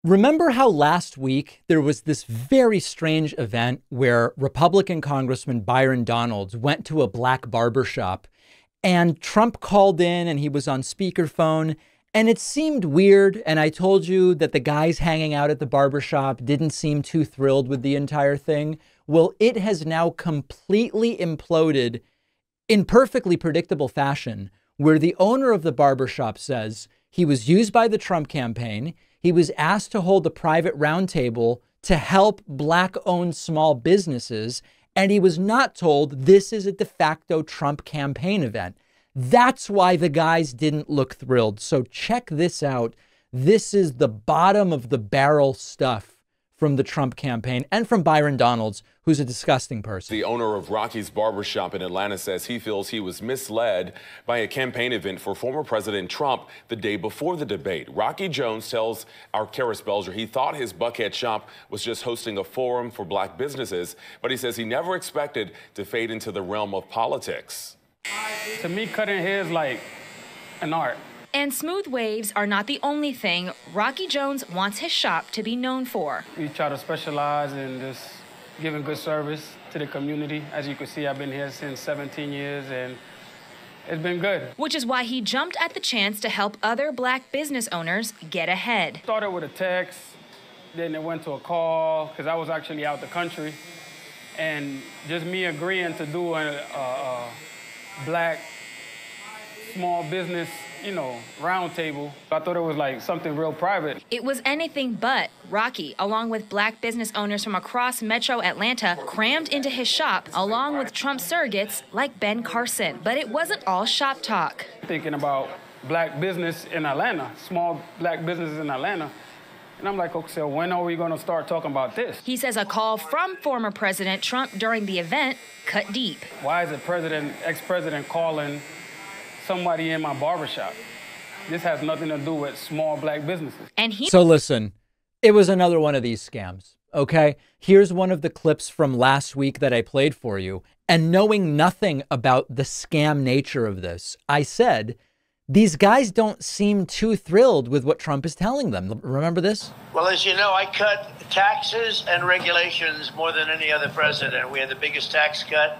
Remember how last week there was this very strange event where Republican Congressman Byron Donalds went to a black barbershop and Trump called in and he was on speakerphone and it seemed weird. And I told you that the guys hanging out at the barbershop didn't seem too thrilled with the entire thing. Well, it has now completely imploded in perfectly predictable fashion, where the owner of the barbershop says he was used by the Trump campaign. He was asked to hold a private roundtable to help Black-owned small businesses, and he was not told this is a de facto Trump campaign event. That's why the guys didn't look thrilled. So check this out. This is the bottom of the barrel stuff from the Trump campaign and from Byron Donalds, who's a disgusting person. The owner of Rocky's Barbershop in Atlanta says he feels he was misled by a campaign event for former President Trump the day before the debate. Rocky Jones tells our Karis Belger he thought his Buckhead shop was just hosting a forum for black businesses, but he says he never expected to fade into the realm of politics. To me, cutting hair is like an art. And smooth waves are not the only thing Rocky Jones wants his shop to be known for. We try to specialize in just giving good service to the community. As you can see, I've been here since 17 years and it's been good. Which is why he jumped at the chance to help other black business owners get ahead. Started with a text, then it went to a call because I was actually out the country. And just me agreeing to do a black small business, round table. I thought it was like something real private. It was anything but. Rocky, along with black business owners from across Metro Atlanta, crammed into his shop, along with Trump surrogates like Ben Carson. But it wasn't all shop talk. Thinking about black business in Atlanta, small black businesses in Atlanta. And I'm like, okay, so when are we going to start talking about this? He says a call from former President Trump during the event cut deep. Why is the ex-president calling somebody in my barbershop? This has nothing to do with small black businesses. So listen, it was another one of these scams, okay? Here's one of the clips from last week that I played for you. And knowing nothing about the scam nature of this, I said, these guys don't seem too thrilled with what Trump is telling them. Remember this? Well, as you know, I cut taxes and regulations more than any other president. We had the biggest tax cut,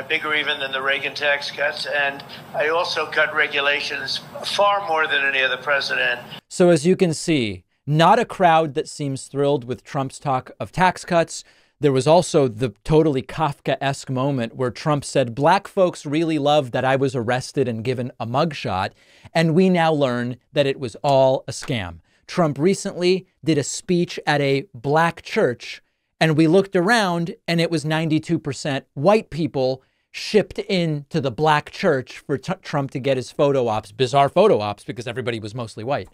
bigger even than the Reagan tax cuts. And I also cut regulations far more than any other president. So as you can see, not a crowd that seems thrilled with Trump's talk of tax cuts. There was also the totally Kafka-esque moment where Trump said, black folks really loved that I was arrested and given a mugshot. And we now learn that it was all a scam. Trump recently did a speech at a black church, and we looked around and it was 92% white people shipped into the black church for Trump to get his photo ops, bizarre photo ops, because everybody was mostly white.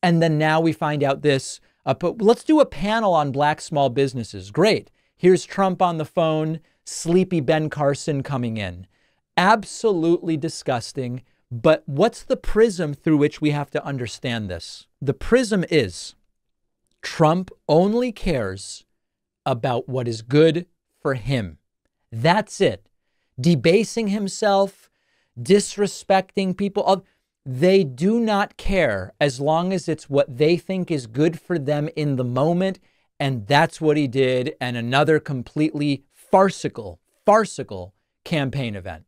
And then now we find out this, but let's do a panel on black small businesses. Great. Here's Trump on the phone, sleepy Ben Carson coming in. Absolutely disgusting. But what's the prism through which we have to understand this? The prism is Trump only cares about what is good for him. That's it. Debasing himself, disrespecting people, they do not care as long as it's what they think is good for them in the moment. And that's what he did. And another completely farcical campaign event.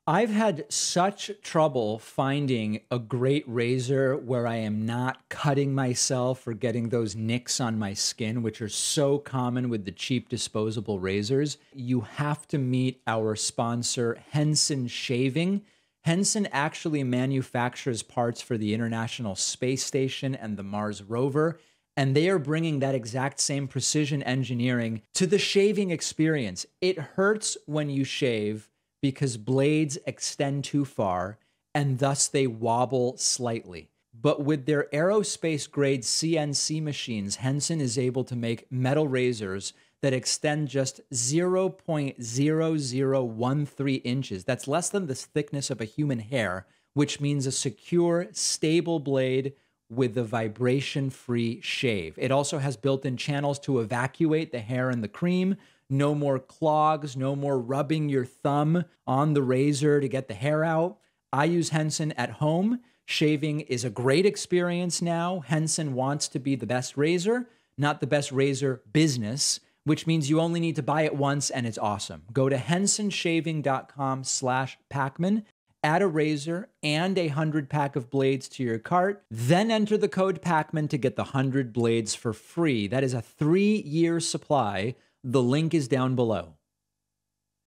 I've had such trouble finding a great razor where I am not cutting myself or getting those nicks on my skin, which are so common with the cheap disposable razors. You have to meet our sponsor, Henson Shaving. Henson actually manufactures parts for the International Space Station and the Mars rover, and they are bringing that exact same precision engineering to the shaving experience. It hurts when you shave because blades extend too far and thus they wobble slightly. But with their aerospace grade CNC machines, Henson is able to make metal razors that extend just 0.0013 inches. That's less than the thickness of a human hair, which means a secure, stable blade with a vibration-free shave. It also has built-in channels to evacuate the hair and the cream. No more clogs, no more rubbing your thumb on the razor to get the hair out. I use Henson at home Shaving is a great experience now. Henson wants to be the best razor, not the best razor business, which means you only need to buy it once and it's awesome. Go to hensonshaving.com/Pacman, add a razor and a 100-pack of blades to your cart, then enter the code Pacman to get the 100 blades for free. That is a 3-year supply. The link is down below.